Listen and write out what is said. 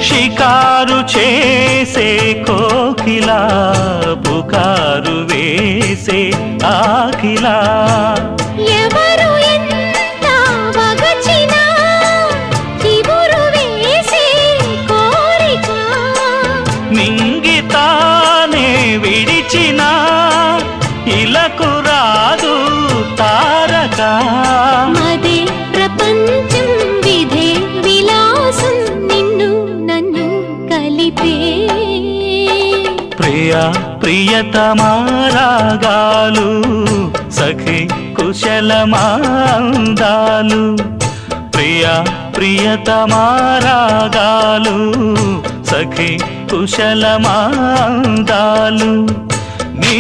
షికారు చేసే కోకిలా పుకారు వేసే ఆకిలా ఎవరు ఎంత వగచినా చిగురు వేసే కోరిక మింగితానే విడిచినా ఇలకు రాదు తారక మదే ప్రపంచం విధే విలాసం నిన్ను నన్ను కలిపే ప్రియ ప్రియతమారాగాలు సఖి కుశలమాందాలు ప్రియ ప్రియతమారాగాలు సఖి కుశలమాందాలు నీ